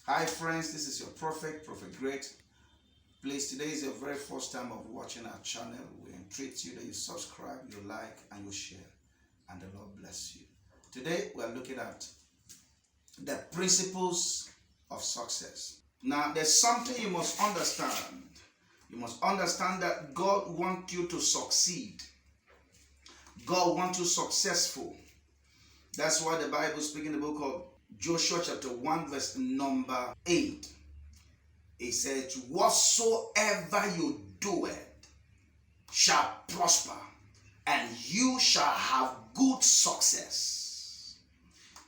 Hi friends, this is your Prophet Great. Please, today is your very first time of watching our channel. We entreat you that you subscribe, you like, and you share. And the Lord bless you. Today, we are looking at the principles of success. Now, there's something you must understand. You must understand that God wants you to succeed. God wants you successful. That's why the Bible speaks in the book of Joshua chapter 1 verse number 8. It says, whatsoever you do it shall prosper, and you shall have good success.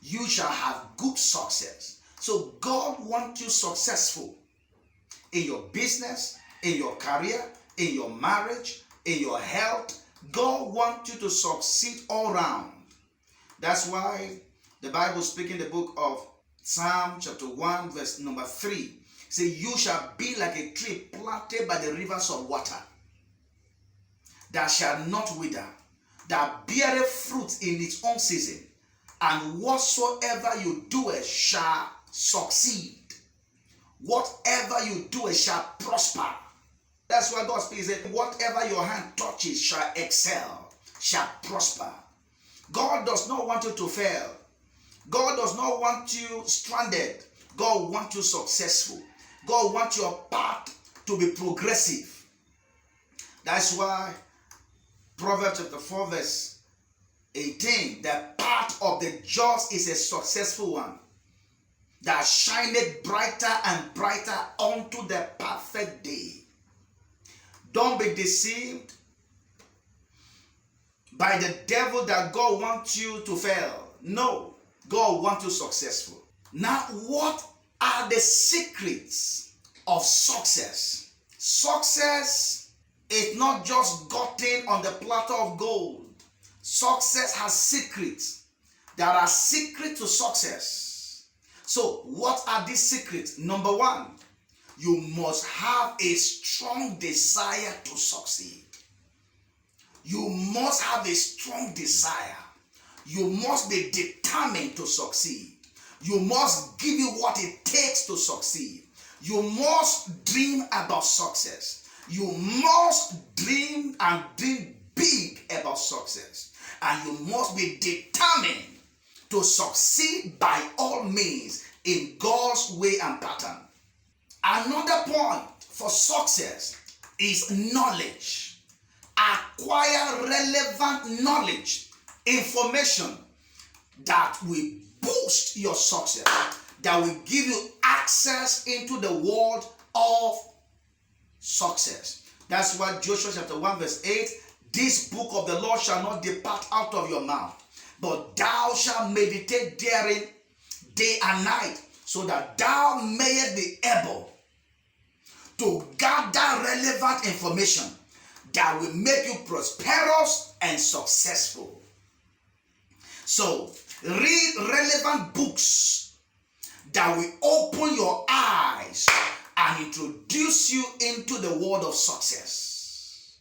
You shall have good success. So God wants you successful in your business, in your career, in your marriage, in your health. God wants you to succeed all around. That's why the Bible speaks in the book of Psalm chapter 1 verse number 3. Say, you shall be like a tree planted by the rivers of water, that shall not wither, that beareth fruit in its own season, and whatsoever you do it shall succeed. Whatever you do it shall prosper. That's why God speaks, that whatever your hand touches shall excel, shall prosper. God does not want you to fail. God does not want you stranded. God wants you successful. God wants your path to be progressive. That's why Proverbs chapter 4 verse 18, the path of the just is a successful one, that shineth brighter and brighter unto the perfect day. Don't be deceived by the devil that God wants you to fail. No, God wants you successful. Now, what are the secrets of success? Success is not just gotten on the platter of gold. Success has secrets. There are secrets to success. So, what are these secrets? Number one, you must have a strong desire to succeed. You must have a strong desire. You must be determined to succeed. You must give it what it takes to succeed. You must dream about success. You must dream and dream big about success. And you must be determined to succeed by all means in God's way and pattern. Another point for success is knowledge. Acquire relevant knowledge, information that will boost your success, that will give you access into the world of success. That's why Joshua chapter 1 verse 8, this book of the law shall not depart out of your mouth, but thou shalt meditate therein day and night, so that thou mayest be able to gather relevant information that will make you prosperous and successful. So, read relevant books that will open your eyes and introduce you into the world of success.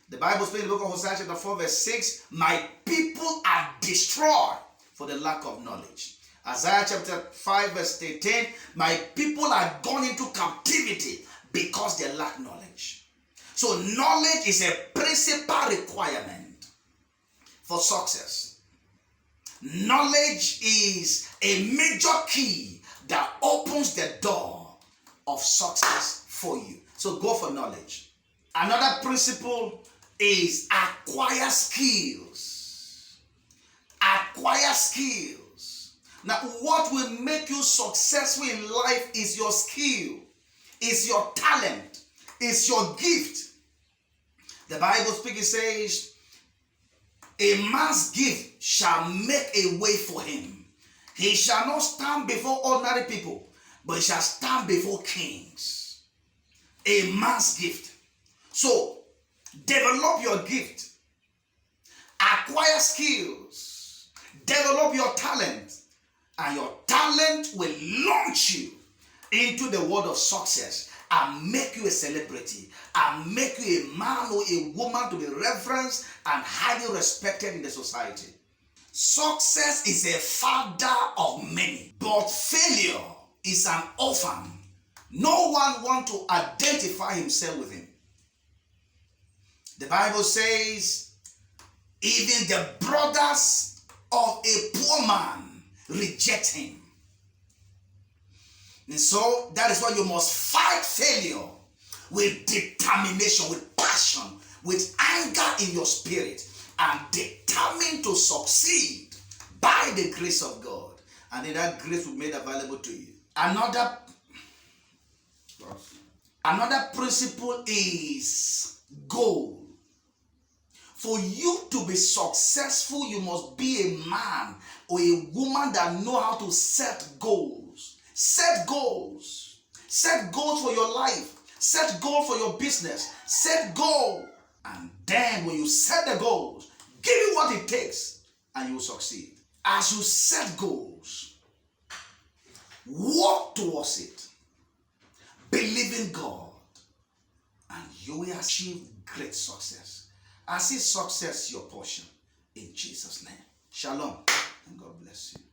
The Bible speaks in the book of Hosea chapter 4 verse 6, my people are destroyed for the lack of knowledge. Isaiah chapter 5 verse 18, my people are gone into captivity because they lack knowledge. So knowledge is a principal requirement for success. Knowledge is a major key that opens the door of success for you. So go for knowledge. Another principle is acquire skills. Acquire skills. Now, what will make you successful in life is your skill, is your talent, is your gift. The Bible speaks, it says, a man's gift shall make a way for him. He shall not stand before ordinary people, but he shall stand before kings. A man's gift. So, develop your gift. Acquire skills. Develop your talent. And your talent will launch you into the world of success and make you a celebrity and make you a man or a woman to be reverenced and highly respected in the society. Success is a father of many, but failure is an orphan. No one wants to identify himself with him. The Bible says, even the brothers of a poor man reject him. And so that is why you must fight failure with determination, with passion, with anger in your spirit, and determined to succeed by the grace of God. And then that grace will be made available to you. Another principle is goal. For you to be successful, you must be a man or a woman that know how to set goals. Set goals. Set goals for your life. Set goals for your business. Set goals. And then when you set the goals, give it what it takes and you will succeed. As you set goals, work towards it. Believe in God and you will achieve great success. I see success your portion in Jesus' name. Shalom and God bless you.